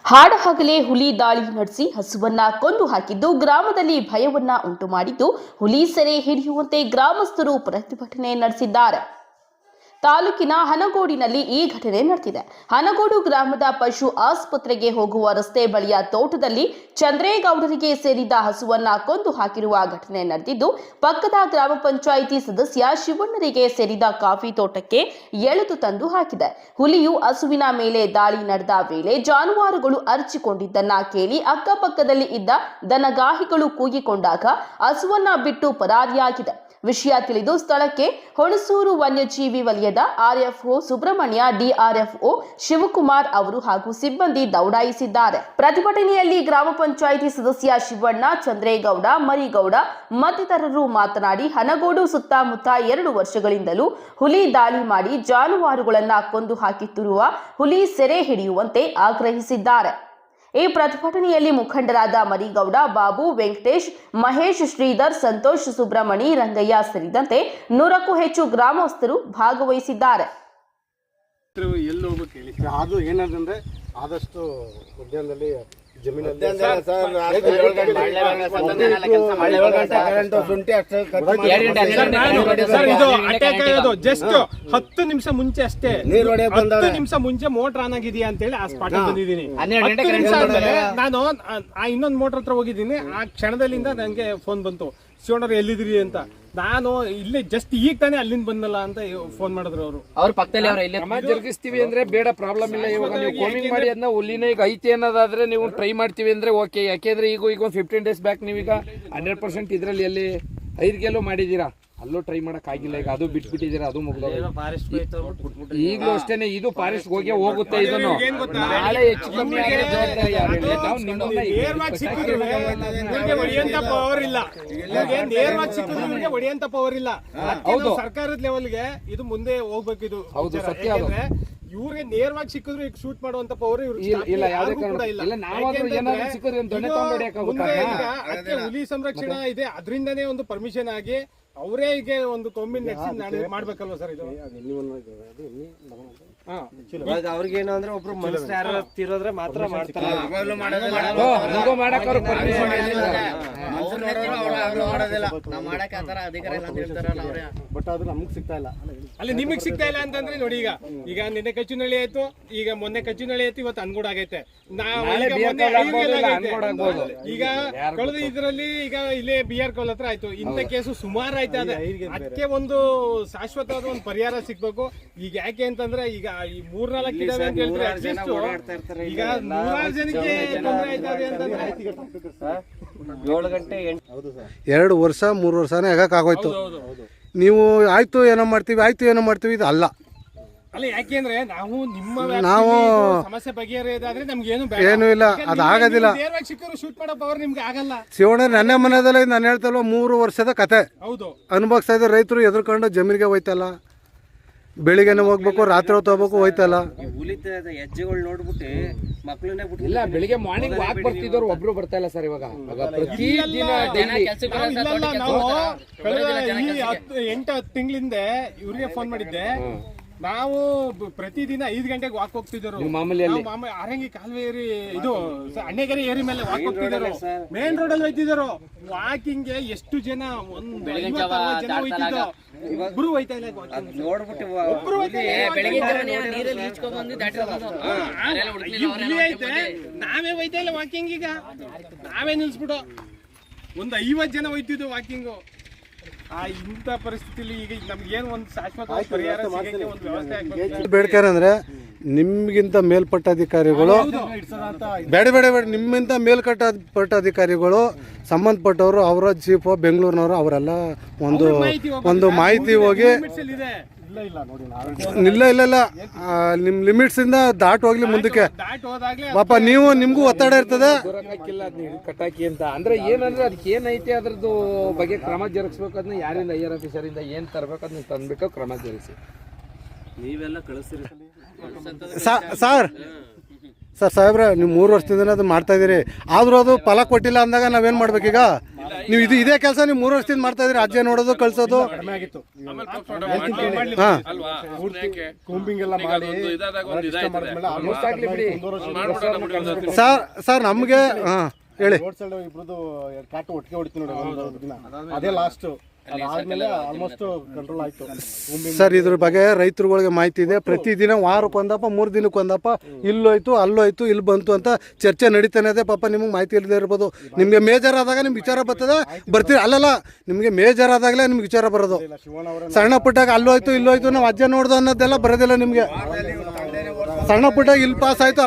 ಹಾಡಹಗಲೇ ಹುಲಿ ದಾಳಿ ನಡೆಸಿ ಹಸುವನ್ನ ಕೊಂದು ಹಾಕಿದ್ದು ಗ್ರಾಮದಲ್ಲಿ ಭಯವನ್ನ ಉಂಟು ಮಾಡಿದ್ದು ಹುಲಿ ಸೆರೆ ಹಿಡಿಯುವಂತೆ ಗ್ರಾಮಸ್ಥರು ಪ್ರತಿಭಟನೆ ನಡೆಸಿದ್ದಾರೆ. ತಾಲೂಕಿನ ಹನಗೋಡಿನಲ್ಲಿ ಈ ಘಟನೆ ನಡೆದಿದೆ. ಹನಗೋಡು ಗ್ರಾಮದ ಪಶು ಆಸ್ಪತ್ರೆಗೆ ಹೋಗುವ ರಸ್ತೆ ಬಳಿಯ ತೋಟದಲ್ಲಿ ಚಂದ್ರೇಗೌಡರಿಗೆ ಸೇರಿದ ಹಸುವನ್ನ ಕೊಂದು ಹಾಕಿರುವ ಘಟನೆ ನಡೆದಿದ್ದು, ಪಕ್ಕದ ಗ್ರಾಮ ಪಂಚಾಯಿತಿ ಸದಸ್ಯ ಶಿವಣ್ಣರಿಗೆ ಸೇರಿದ ಕಾಫಿ ತೋಟಕ್ಕೆ ಎಳೆದು ತಂದು ಹಾಕಿದೆ. ಹುಲಿಯು ಹಸುವಿನ ಮೇಲೆ ದಾಳಿ ನಡೆದ ವೇಳೆ ಜಾನುವಾರುಗಳು ಅರಚಿಕೊಂಡಿದ್ದನ್ನ ಕೇಳಿ ಅಕ್ಕಪಕ್ಕದಲ್ಲಿ ಇದ್ದ ದನಗಾಹಿಗಳು ಕೂಗಿಕೊಂಡಾಗ ಹಸುವನ್ನ ಬಿಟ್ಟು ಪರಾರಿಯಾಗಿದೆ. ವಿಷಯ ತಿಳಿದು ಸ್ಥಳಕ್ಕೆ ಹುಣಸೂರು ವನ್ಯಜೀವಿ ವಲಯದ ಆರ್ಎಫ್ಒ ಸುಬ್ರಹ್ಮಣ್ಯ, ಡಿಆರ್ಎಫ್ಒ ಶಿವಕುಮಾರ್ ಅವರು ಹಾಗೂ ಸಿಬ್ಬಂದಿ ದೌಡಾಯಿಸಿದ್ದಾರೆ. ಪ್ರತಿಭಟನೆಯಲ್ಲಿ ಗ್ರಾಮ ಪಂಚಾಯಿತಿ ಸದಸ್ಯ ಶಿವಣ್ಣ, ಚಂದ್ರೇಗೌಡ, ಮರಿಗೌಡ ಮತ್ತಿತರರು ಮಾತನಾಡಿ, ಹನಗೋಡು ಸುತ್ತಮುತ್ತ 2 ವರ್ಷಗಳಿಂದಲೂ ಹುಲಿ ದಾಳಿ ಮಾಡಿ ಜಾನುವಾರುಗಳನ್ನು ಕೊಂದು ಹಾಕುತ್ತಿರುವ ಹುಲಿ ಸೆರೆ ಹಿಡಿಯುವಂತೆ ಆಗ್ರಹಿಸಿದ್ದಾರೆ. ಈ ಪ್ರತಿಭಟನೆಯಲ್ಲಿ ಮುಖಂಡರಾದ ಮರಿಗೌಡ, ಬಾಬು, ವೆಂಕಟೇಶ್, ಮಹೇಶ್, ಶ್ರೀಧರ್, ಸಂತೋಷ್, ಸುಬ್ರಹ್ಮಣಿ, ರಂಗಯ್ಯ ಸೇರಿದಂತೆ 100ಕ್ಕೂ ಹೆಚ್ಚು ಗ್ರಾಮಸ್ಥರು ಭಾಗವಹಿಸಿದ್ದಾರೆ. ಅದು ಏನಂದ್ರೆ ಆದಷ್ಟು ಉದ್ಯಾನದಲ್ಲಿ ಜಸ್ಟ್ 10 ನಿಮಿಷ ಮುಂಚೆ ಅಷ್ಟೇ, 10 ನಿಮಿಷ ಮುಂಚೆ ಮೋಟರ್ ಆನ್ ಆಗಿದೆಯಾ ಅಂತ ಹೇಳಿ ಆ ಸ್ಪಾಟ್ ಬಂದಿದ್ದೀನಿ. ನಾನು ಇನ್ನೊಂದು ಮೋಟರ್ ಹತ್ರ ಹೋಗಿದ್ದೀನಿ. ಆ ಕ್ಷಣದಲ್ಲಿಂದ ನಂಗೆ ಫೋನ್ ಬಂತು, ಶಿವಣ್ಣರು ಎಲ್ಲಿದ್ದೀರಿ ಅಂತ. ನಾನು ಇಲ್ಲೇ ಜಸ್ಟ್ ಈಗ ತಾನೇ ಅಲ್ಲಿಂದ ಬಂದಲ್ಲ ಅಂತ ಫೋನ್ ಮಾಡಿದ್ರು ಅವರು. ಅವ್ರ ಪಕ್ಕದಲ್ಲಿ ಜರುಗಿಸ್ತೀವಿ ಅಂದ್ರೆ ಬೇಡ, ಪ್ರಾಬ್ಲಮ್ ಇಲ್ಲ. ಇವಾಗ ನೀವು ಕೋಮಿಂಗ್ ಮಾಡಿ ಅದನ್ನ ಹುಲ್ಲಿನ ಈಗ ಐತಿ ಅನ್ನೋದಾದ್ರೆ ನೀವು ಟ್ರೈ ಮಾಡ್ತೀವಿ ಅಂದ್ರೆ ಓಕೆ. ಯಾಕೆಂದ್ರೆ ಈಗ 15 ಡೇಸ್ ಬ್ಯಾಕ್ ನೀವೀಗ 100% ಇದ್ರಲ್ಲಿ ಎಲ್ಲಿ 5 ಗೆಲೋ ಮಾಡಿದೀರಾ, ಅಲ್ಲೂ ಟ್ರೈ ಮಾಡಕ್ ಆಗಿಲ್ಲ. ಈಗ ಅದು ಬಿಟ್ಬಿಟ್ಟಿದ್ದೀರಾ, ಅದು ಈಗಲೂ ಅಷ್ಟೇನೆ. ಇದು ಫಾರೆಸ್ಟ್ ಹೋಗುತ್ತೆ. ಇದನ್ನು ನಾಳೆ ಹೆಚ್ಚು ಕಮ್ಮಿ ಹೊಡೆಯಂತ ಪವರ್ ಇಲ್ಲ. ಹೌದು, ಸರ್ಕಾರದ ಲೆವೆಲ್ಗೆ ಇದು ಮುಂದೆ ಹೋಗ್ಬೇಕು. ಇದು ಹೌದು, ಸತ್ಯ. ಇವ್ರಿಗೆ ನೇರವಾಗಿ ಸಿಕ್ಕಿದ್ರು ಈಗ ಶೂಟ್ ಮಾಡುವಂತ ಪವರ್ ಇಲ್ಲ. ಹುಲಿ ಸಂರಕ್ಷಣಾ ಇದೆ, ಅದರಿಂದನೇ ಒಂದು ಪರ್ಮಿಷನ್ ಆಗಿ ಅವರೇ ಈಗ ಒಂದು ಕೊಂಬಿನ ಮಾಡ್ಬೇಕಲ್ವಾ ಸರ್? ಇದು ಅವ್ರಿಗೇನು ಅಂದ್ರೆ ಒಬ್ರು ಮನುಷ್ಯ ಯಾರು ತಿರೋದ್ರೆ ಮಾತ್ರ ಮಾಡ್ತಾರೆ. ಬಟ್ ಅದು ನಮಗ್ ಸಿಗ್ತಾ ಇಲ್ಲ. ಅಲ್ಲಿ ನಿಮಗ್ ಸಿಗ್ತಾ ಇಲ್ಲ ಅಂತಂದ್ರೆ ನೋಡಿ, ಈಗ ನಿನ್ನೆ ಕಚ್ಚುನಳ್ಳಿ ಆಯ್ತು, ಈಗ ಮೊನ್ನೆ ಕಚ್ಚುನಳ್ಳಿ ಆಯ್ತು, ಇವತ್ತು ಅನ್ಗೋಡ್ ಆಗೈತೆ. ಈಗ ಕಳೆದ ಇದರಲ್ಲಿ ಈಗ ಇಲ್ಲೇ BR ಕೋಲ್ ಹತ್ರ ಆಯ್ತು. ಇಂಥ ಕೇಸು ಸುಮಾರು ಆಯ್ತಾ ಇದೆ. ಅದಕ್ಕೆ ಒಂದು ಶಾಶ್ವತವಾದ ಒಂದು ಪರಿಹಾರ ಸಿಗ್ಬೇಕು. ಈಗ ಯಾಕೆ ಅಂತಂದ್ರೆ ಈಗ ಈ 3-4 ಇದಾವೆ ಅಂತ ಹೇಳ್ತಾರೆ. ಈಗ 100 ಜನಕ್ಕೆ ತೊಂದರೆ ಆಯ್ತದೆ ಅಂತಂದ್ರೆ 7 ಗಂಟೆ 2 ವರ್ಷ 3 ವರ್ಷನೇ ಆಗೋಯ್ತು. ನೀವು ಆಯ್ತು ಏನೋ ಮಾಡ್ತೀವಿ ಇದು ಅಲ್ಲ. ಯಾಕೆಂದ್ರೆ ನಾವು ಸಮಸ್ಯೆ ಬಗೆಹರಿಯೋದಾದ್ರೆ ನಮ್ಗೆ ಏನು ಇಲ್ಲ, ಅದು ಆಗೋದಿಲ್ಲ. ಶೂಟ್ ಮಾಡೋ ಪವರ್ ನಿಮ್ಗೆ ಆಗಲ್ಲ. ಶಿವಣ್ಣ ನನ್ನ ಮನೆಯದಲ್ಲಿ ನಾನು ಹೇಳ್ತಲ್ವ 3 ವರ್ಷದ ಕತೆ ಅನುಭವಿಸ್ತಾ ಇದ್ದಾರೆ. ರೈತರು ಎದುರ್ಕೊಂಡು ಜಮೀನಿಗೆ ಹೋಯ್ತಲ್ಲ, ಬೆಳಿಗ್ಗೆನೆ ಹೋಗ್ಬೇಕು, ರಾತ್ರಿ ಹೊತ್ತು ಹೋಗ್ಬೇಕು, ಹೋಯ್ತಲ್ಲ. ಹೆಜ್ಜೆಗಳು ನೋಡ್ಬಿಟ್ಟು ಮಕ್ಳನ್ನೇ ಇಲ್ಲ, ಬೆಳಿಗ್ಗೆ ಮಾರ್ನಿಂಗ್ ವಾಕ್ ಬರ್ತಿದ್ದವ್ರು ಒಬ್ರು ಬರ್ತಾ ಇಲ್ಲ ಸರ್. ಇವಾಗ ಪ್ರತಿ ದಿನ 8-10 ತಿಂಗಳಿಂದ ಇವ್ರಿಗೆ ಫೋನ್ ಮಾಡಿದ್ದೆ. ನಾವು ಪ್ರತಿದಿನ 5 ಗಂಟೆಗೆ ವಾಕ್ ಹೋಗ್ತಿದ್ರು. ಅರಂಗಿ ಕಾಲುವೆ ಏರಿ, ಇದು ಅಣ್ಣೆಗೆರೆ ಏರಿ ಮೇಲೆ ವಾಕ್ ಹೋಗ್ತಿದ್ರು. ಮೇನ್ ರೋಡ್ ಅಲ್ಲಿ ಹೋಯ್ತಿದ್ರು. ವಾಕಿಂಗ್ ಎಷ್ಟು ಜನ, ಒಂದು 50-60 ಜನ ಹೋಯ್ತಿದ್ರು. ಒಬ್ರು ಹೋಯ್ತಾ ಇಲ್ಲ. ನಾವೇ ಹೋಯ್ತಾ ಇಲ್ಲ ವಾಕಿಂಗ್. ಈಗ ನಾವೇ ನಿಲ್ಸ್ಬಿಟ್ಟು ಒಂದು 50 ಜನ ಹೋಯ್ತಿದ್ವು ವಾಕಿಂಗು. ಇಂಥ ಪರಿಸ್ಥಿತಿಲಿ ಈಗ ನಮ್ಗೆ ಏನು ಒಂದು ಶಾಶ್ವತ ಪರಿಹಾರ ಸಿಗಕ್ಕೆ ಒಂದು ವ್ಯವಸ್ಥೆ ಆಗಬೇಕು. ಬೇಡಿಕೆ ಅಂದ್ರೆ ನಿಮ್ಗಿಂತ ಮೇಲ್ಪಟ್ಟ ಅಧಿಕಾರಿಗಳು ಬೇಡ ನಿಮ್ಮಿಂದ ಮೇಲ್ಪಟ್ಟ ಅಧಿಕಾರಿಗಳು ಸಂಬಂಧಪಟ್ಟವರು, ಅವರ ಚೀಫ್ ಬೆಂಗಳೂರಿನವರು, ಅವರೆಲ್ಲ ಒಂದು ಮಾಹಿತಿ ಹೋಗಿ ಇಲ್ಲ ನಿಮ್ ಲಿಮಿಟ್ಸ್ ಇಂದ ದಾಟ್ ಹೋಗ್ಲಿ ಮುಂದಕ್ಕೆ. ಪಾಪ ನಿಮ್ಗೂ ಒತ್ತಡ ಇರ್ತದೆ. ಕಟ್ಟಾಕಿ ಅಂತ ಅಂದ್ರೆ ಏನಂದ್ರೆ ಅದಕ್ಕೆ ಏನೈತೆ ಅದ್ರದ್ದು ಬಗ್ಗೆ ಕ್ರಮ ಜರುಗಿಸ್ಬೇಕು. ಅದನ್ನ ಯಾರಿಂದ IR ಆಫೀಸರ್ ಇಂದ ಏನ್ ತರಬೇಕು ಅದನ್ನ ತಂದ್ಬೇಕು, ಕ್ರಮ ಜರುಗಿಸಿ. ನೀವೆಲ್ಲ ಕಳಿಸ್ತೀರಿ ಸರ್ ಸಾಹೇಬ್ರೆ, ನೀವು 3 ವರ್ಷದಿಂದ ಅದು ಮಾಡ್ತಾ ಇದೀರಿ, ಆದ್ರೂ ಅದು ಫಲ ಕೊಟ್ಟಿಲ್ಲ ಅಂದಾಗ ನಾವೇನ್ ಮಾಡ್ಬೇಕೀಗ? ನೀವು ಇದೇ ಕೆಲಸ ನೀವು 3 ವರ್ಷದಿಂದ ಮಾಡ್ತಾ ಇದ್ರಿ, ಅಜ್ಜೆ ನೋಡೋದು ಕಳ್ಸೋದು. ಕಡಿಮೆ ಆಗಿತ್ತು. ಹಾ ಕೂಂಬಿಂಗ್ ಎಲ್ಲ ಮಾಡಿ ಸರ್ ನಮಗೆ ಹಾ ಹೇಳಿ. ರೋಡ್ ಸೈಡ್ ಇಬ್ರದ್ದು ಕಾಟು ಒಟ್ಟಿಗೆ ಹೊಡಿತೀನಿ ನೋಡಿ ಒಂದು ದಿನ, ಅದೇ ಲಾಸ್ಟ್. ಅದಾದ್ಮೇಲೆ ಆಲ್ಮೋಸ್ಟ್ ಕಂಟ್ರೋಲ್ ಆಯ್ತು. ಸರ್ ಇದ್ರ ಬಗ್ಗೆ ರೈತರುಗಳಿಗೆ ಮಾಹಿತಿ ಇದೆ. ಪ್ರತಿದಿನ ವಾರಕ್ಕೊಂದಪ್ಪ 3 ದಿನಕ್ಕೊಂದಪ್ಪ ಇಲ್ಲೋಯ್ತು ಅಲ್ಲೋಯ್ತು ಇಲ್ಲಿ ಬಂತು ಅಂತ ಚರ್ಚೆ ನಡೀತಾನೆ ಇದೆ. ಪಾಪ ನಿಮಗೆ ಮಾಹಿತಿ ಇಲ್ಲದೆ ಇರ್ಬೋದು. ನಿಮಗೆ ಮೇಜರ್ ಆದಾಗ ನಿಮ್ಗೆ ವಿಚಾರ ಬರ್ತದೆ, ಬರ್ತೀರಿ. ಅಲ್ಲಲ್ಲ, ನಿಮಗೆ ಮೇಜರ್ ಆದಾಗಲೇ ನಿಮ್ಗೆ ವಿಚಾರ ಬರೋದು. ಸಣ್ಣ ಪುಟ್ಟಾಗ ಅಲ್ಲೋಯ್ತು ಇಲ್ಲೋಯ್ತು ನಾವು ಅಜ್ಜ ನೋಡ್ದು ಅನ್ನೋದೆಲ್ಲ ಬರೋದಿಲ್ಲ ನಿಮಗೆ. ಸಣ್ಣ ಪುಟ್ಟಾಗ ಇಲ್ಲಿ ಪಾಸ್ ಆಯ್ತು